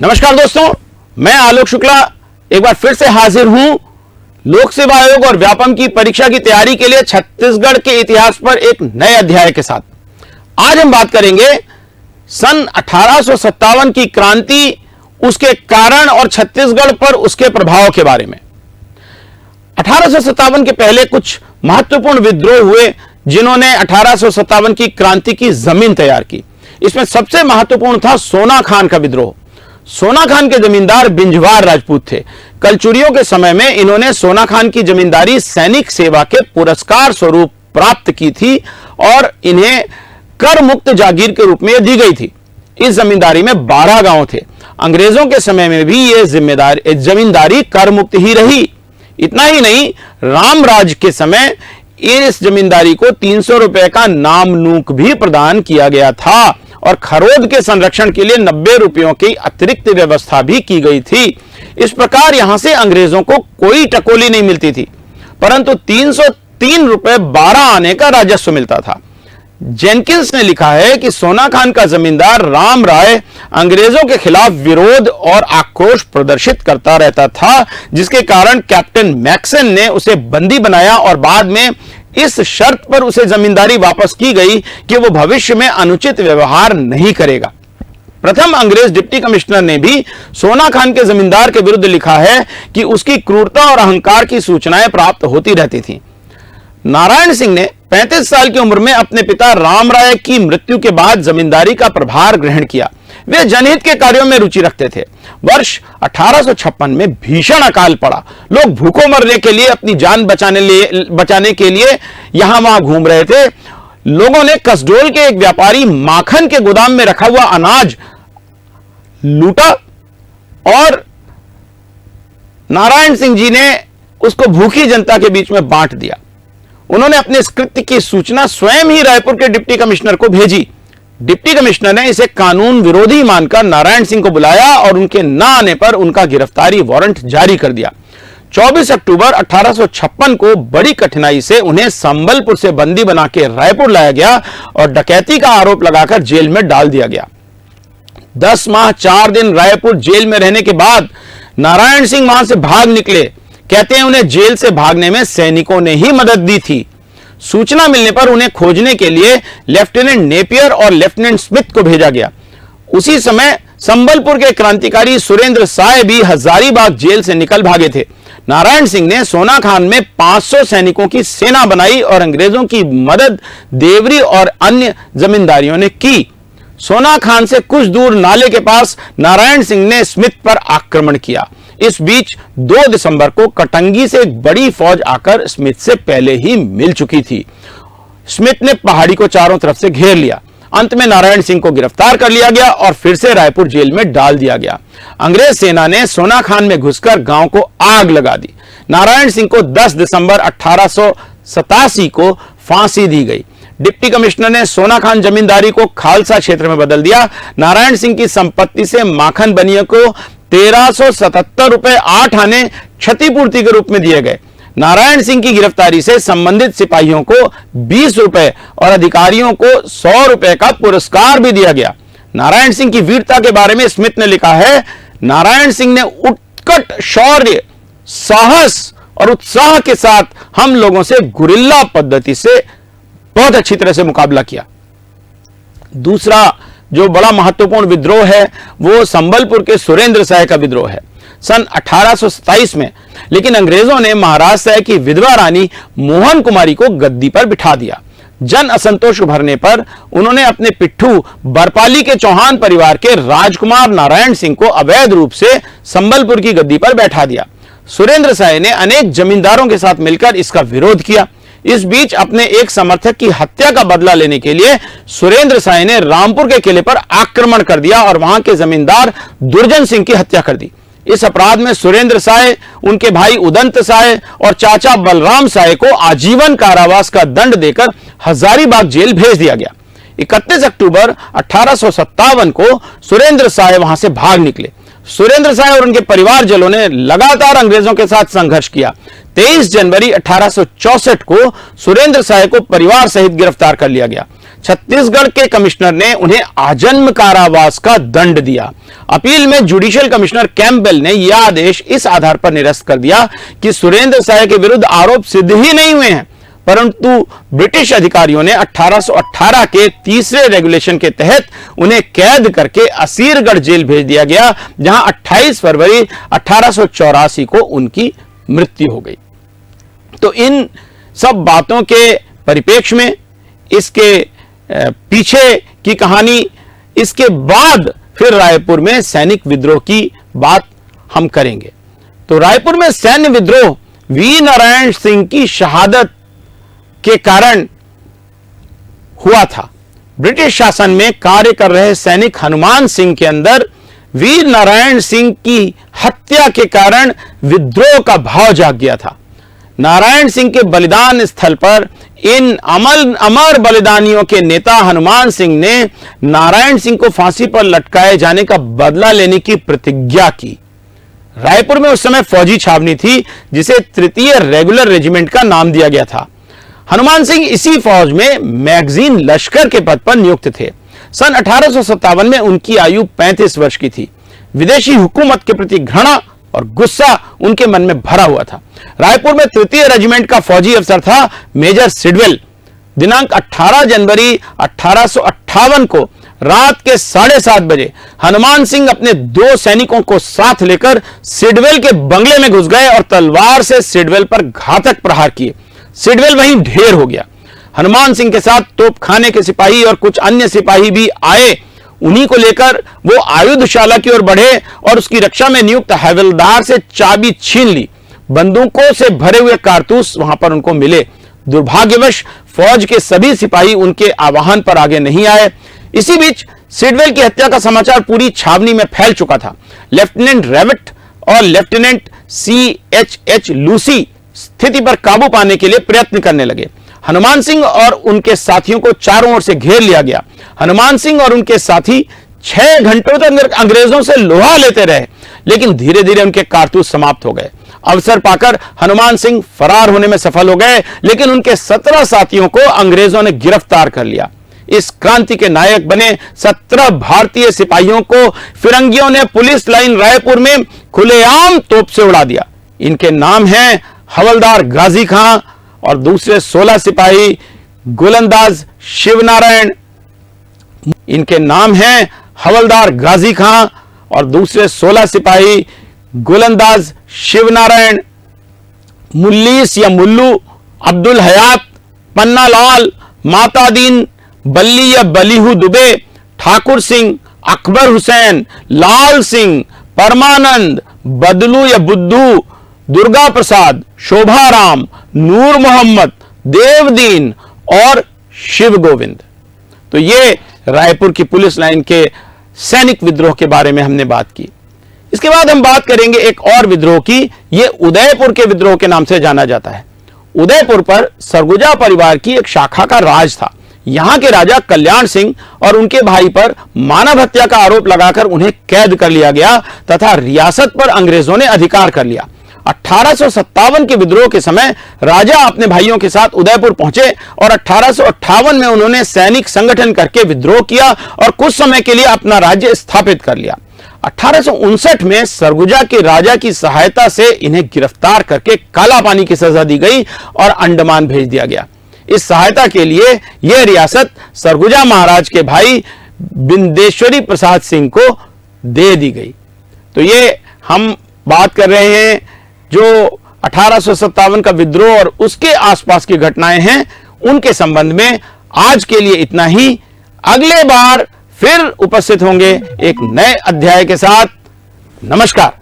नमस्कार दोस्तों, मैं आलोक शुक्ला एक बार फिर से हाजिर हूं लोक सेवा आयोग और व्यापम की परीक्षा की तैयारी के लिए छत्तीसगढ़ के इतिहास पर एक नए अध्याय के साथ। आज हम बात करेंगे सन 1857 की क्रांति, उसके कारण और छत्तीसगढ़ पर उसके प्रभाव के बारे में। 1857 के पहले कुछ महत्वपूर्ण विद्रोह हुए जिन्होंने 1857 की क्रांति की जमीन तैयार की। इसमें सबसे महत्वपूर्ण था सोना खान का विद्रोह। सोना खान के जमींदार बिंझवार राजपूत थे। कलचुरियों के समय में इन्होंने सोना खान की जमींदारी सैनिक सेवा के पुरस्कार स्वरूप प्राप्त की थी और इन्हें कर मुक्त जागीर के रूप में दी गई थी। इस जमींदारी में 12 गांव थे। अंग्रेजों के समय में भी यह जमींदारी कर मुक्त ही रही। इतना ही नहीं, रामराज के समय इस जमींदारी को 300 रुपए का नामनूक भी प्रदान किया गया था और खरोद के संरक्षण के लिए 90 रुपयों की अतिरिक्त व्यवस्था भी की गई थी। इस प्रकार यहां से अंग्रेजों को कोई टकोली नहीं मिलती थी, परंतु 303 रुपए 12 आने का राजस्व मिलता था। जेनकिंस ने लिखा है कि सोना खान का जमींदार राम राय अंग्रेजों के खिलाफ विरोध और आक्रोश प्रदर्शित करता रहता था, जिसके कारण कैप्टन मैक्सन ने उसे बंदी बनाया और बाद में इस शर्त पर उसे जमींदारी वापस की गई कि वो भविष्य में अनुचित व्यवहार नहीं करेगा। प्रथम अंग्रेज डिप्टी कमिश्नर ने भी सोना खान के जमींदार के विरुद्ध लिखा है कि उसकी क्रूरता और अहंकार की सूचनाएं प्राप्त होती रहती थीं। नारायण सिंह ने 35 साल की उम्र में अपने पिता राम राय की मृत्यु के बाद जमींदारी का प्रभार ग्रहण किया। वे जनहित के कार्यों में रुचि रखते थे। वर्ष 1856 में भीषण अकाल पड़ा। लोग भूखों मरने के लिए, अपनी जान बचाने के लिए यहां वहां घूम रहे थे। लोगों ने कसडोल के एक व्यापारी माखन के गोदाम में रखा हुआ अनाज लूटा और नारायण सिंह जी ने उसको भूखी जनता के बीच में बांट दिया। उन्होंने अपने इस कृत्य की सूचना स्वयं ही रायपुर के डिप्टी कमिश्नर को भेजी। डिप्टी कमिश्नर ने इसे कानून विरोधी मानकर नारायण सिंह को बुलाया और उनके न आने पर उनका गिरफ्तारी वारंट जारी कर दिया। 24 अक्टूबर 1856 को बड़ी कठिनाई से उन्हें संबलपुर से बंदी बना के रायपुर लाया गया और डकैती का आरोप लगाकर जेल में डाल दिया गया। 10 माह 4 दिन रायपुर जेल में रहने के बाद नारायण सिंह वहां से भाग निकले। कहते हैं उन्हें जेल से भागने में सैनिकों ने ही मदद दी थी। सूचना मिलने पर उन्हें खोजने के लिए लेफ्टिनेंट नेपियर और लेफ्टिनेंट स्मिथ को भेजा गया। उसी समय संबलपुर के क्रांतिकारी सुरेंद्र साय भी हजारीबाग जेल से निकल भागे थे। नारायण सिंह ने सोना खान में 500 सैनिकों की सेना बनाई और अंग्रेजों की मदद देवरी और अन्य जमींदारियों ने की। सोना खान से कुछ दूर नाले के पास नारायण सिंह ने स्मिथ पर आक्रमण किया। इस बीच 2 दिसंबर को कटंगी से एक बड़ी फौज आकर स्मिथ से पहले ही मिल चुकी थी। स्मिथ ने पहाड़ी को चारों तरफ से घेर लिया। अंत में नारायण सिंह को गिरफ्तार कर लिया गया और फिर से रायपुर जेल में डाल दिया गया। अंग्रेज सेना ने सोना खान में घुसकर गांव को आग लगा दी। नारायण सिंह को 10 दिसंबर 1887 को फांसी दी गई। डिप्टी कमिश्नर ने सोना खान जमींदारी को खालसा क्षेत्र में बदल दिया। नारायण सिंह की संपत्ति से माखन बनिया को 1377 रुपए 8 आने क्षतिपूर्ति के रूप में दिए गए। नारायण सिंह की गिरफ्तारी से संबंधित सिपाहियों को 20 रुपए और अधिकारियों को 100 रुपए का पुरस्कार भी दिया गया। नारायण सिंह की वीरता के बारे में स्मिथ ने लिखा है, नारायण सिंह ने उत्कट शौर्य, साहस और उत्साह के साथ हम लोगों से गुरिल्ला पद्धति से बहुत अच्छी तरह से मुकाबला किया। दूसरा जो बड़ा महत्वपूर्ण विद्रोह है वो संबलपुर के सुरेंद्र साय का विद्रोह है सन 1827 में। लेकिन अंग्रेजों ने महाराज साय की विधवा रानी मोहन कुमारी को गद्दी पर बिठा दिया। जन असंतोष उभरने पर उन्होंने अपने पिट्ठू बरपाली के चौहान परिवार के राजकुमार नारायण सिंह को अवैध रूप से संबलपुर की गद्दी पर बैठा दिया। सुरेंद्र साय ने अनेक जमींदारों के साथ मिलकर इसका विरोध किया। इस बीच अपने एक समर्थक की हत्या का बदला लेने के लिए सुरेंद्र साय ने रामपुर के किले पर आक्रमण कर दिया और वहां के जमींदार दुर्जन सिंह की हत्या कर दी। इस अपराध में सुरेंद्र साय, उनके भाई उदंत साय और चाचा बलराम साय को आजीवन कारावास का दंड देकर हजारीबाग जेल भेज दिया गया। 31 अक्टूबर 1857 को सुरेंद्र साय वहां से भाग निकले। सुरेंद्र साय और उनके परिवारजनों ने लगातार अंग्रेजों के साथ संघर्ष किया। 23 जनवरी 1864 को सुरेंद्र साय को परिवार सहित गिरफ्तार कर लिया गया। छत्तीसगढ़ के कमिश्नर ने उन्हें आजन्म कारावास का दंड दिया। अपील में जुडिशियल कमिश्नर कैंपबेल ने यह आदेश इस आधार पर निरस्त कर दिया कि सुरेंद्र साय के विरुद्ध आरोप सिद्ध ही नहीं हुए हैं, परंतु ब्रिटिश अधिकारियों ने 1818 के तीसरे रेगुलेशन के तहत उन्हें कैद करके असीरगढ़ जेल भेज दिया गया, जहां 28 फरवरी 1884 को उनकी मृत्यु हो गई। तो इन सब बातों के परिप्रेक्ष्य में इसके पीछे की कहानी, इसके बाद फिर रायपुर में सैनिक विद्रोह की बात हम करेंगे। तो रायपुर में सैन्य विद्रोह वीर नारायण सिंह की शहादत के कारण हुआ था। ब्रिटिश शासन में कार्य कर रहे सैनिक हनुमान सिंह के अंदर वीर नारायण सिंह की हत्या के कारण विद्रोह का भाव जाग गया था। नारायण सिंह के बलिदान स्थल पर इन अमर बलिदानियों के नेता हनुमान सिंह ने नारायण सिंह को फांसी पर लटकाए जाने का बदला लेने की प्रतिज्ञा की। रायपुर में उस समय फौजी छावनी थी जिसे तृतीय रेगुलर रेजिमेंट का नाम दिया गया था। हनुमान सिंह इसी फौज में मैगजीन लश्कर के पद पर नियुक्त थे। सन 1857 में उनकी आयु 35 वर्ष की थी। विदेशी हुकूमत के प्रति घृणा और गुस्सा उनके मन में भरा हुआ था। रायपुर में तृतीय रेजिमेंट का फौजी अफसर था मेजर सिडवेल। दिनांक 18 जनवरी 1858 को रात के 7:30 बजे हनुमान सिंह अपने 2 सैनिकों को साथ लेकर सिडवेल के बंगले में घुस गए और तलवार से सिडवेल पर घातक प्रहार किए। सिडवेल वहीं ढेर हो गया। हनुमान सिंह के साथ तोपखाने के सिपाही और कुछ अन्य सिपाही भी आए। उन्हीं को लेकर वो आयुधशाला की ओर बढ़े और उसकी रक्षा में नियुक्त हवलदार से चाबी छीन ली। बंदूकों से भरे हुए कारतूस वहां पर उनको मिले। दुर्भाग्यवश फौज के सभी सिपाही उनके आह्वान पर आगे नहीं आए। इसी बीच सिडवेल की हत्या का समाचार पूरी छावनी में फैल चुका था। लेफ्टिनेंट रेविट और लेफ्टिनेंट CH लूसी स्थिति पर काबू पाने के लिए प्रयत्न करने लगे। हनुमान सिंह और उनके साथियों को चारों ओर से घेर लिया गया। हनुमान सिंह और उनके साथी 6 घंटों तक अंग्रेजों से लोहा लेते रहे, लेकिन धीरे धीरे उनके कारतूस समाप्त हो गए। अवसर पाकर हनुमान सिंह फरार होने में सफल हो गए, लेकिन उनके 17 साथियों को अंग्रेजों ने गिरफ्तार कर लिया। इस क्रांति के नायक बने 17 भारतीय सिपाहियों को फिरंगियों ने पुलिस लाइन रायपुर में खुलेआम तोप से उड़ा दिया। इनके नाम हैं हवलदार गाजी खां और दूसरे 16 सिपाही गोलंदाज शिवनारायण। इनके नाम हैं हवलदार गाजी खां और दूसरे 16 सिपाही गोलंदाज शिवनारायण, मुल्लीस या मुल्लू, अब्दुल हयात, पन्ना लाल, मातादीन, बल्ली या बलीहू दुबे, ठाकुर सिंह, अकबर हुसैन, लाल सिंह, परमानंद, बदलू या बुद्धू, दुर्गा प्रसाद, शोभाराम, नूर मोहम्मद, देवदीन और शिव गोविंद। तो ये रायपुर की पुलिस लाइन के सैनिक विद्रोह के बारे में हमने बात की। इसके बाद हम बात करेंगे एक और विद्रोह की। ये उदयपुर के विद्रोह के नाम से जाना जाता है। उदयपुर पर सरगुजा परिवार की एक शाखा का राज था। यहां के राजा कल्याण सिंह और उनके भाई पर मानव हत्या का आरोप लगाकर उन्हें कैद कर लिया गया तथा रियासत पर अंग्रेजों ने अधिकार कर लिया। 1857 के विद्रोह के समय राजा अपने भाइयों के साथ उदयपुर पहुंचे और 1858 में उन्होंने सैनिक संगठन करके विद्रोह किया और कुछ समय के लिए अपना राज्य स्थापित कर लिया। 1859 में सरगुजा के राजा की सहायता से इन्हें गिरफ्तार करके काला पानी की सजा दी गई और अंडमान भेज दिया गया। इस सहायता के लिए यह रियासत सरगुजा महाराज के भाई बिंदेश्वरी प्रसाद सिंह को दे दी गई। तो ये हम बात कर रहे हैं जो 1857 का विद्रोह और उसके आसपास की घटनाएं हैं, उनके संबंध में। आज के लिए इतना ही। अगले बार फिर उपस्थित होंगे एक नए अध्याय के साथ। नमस्कार।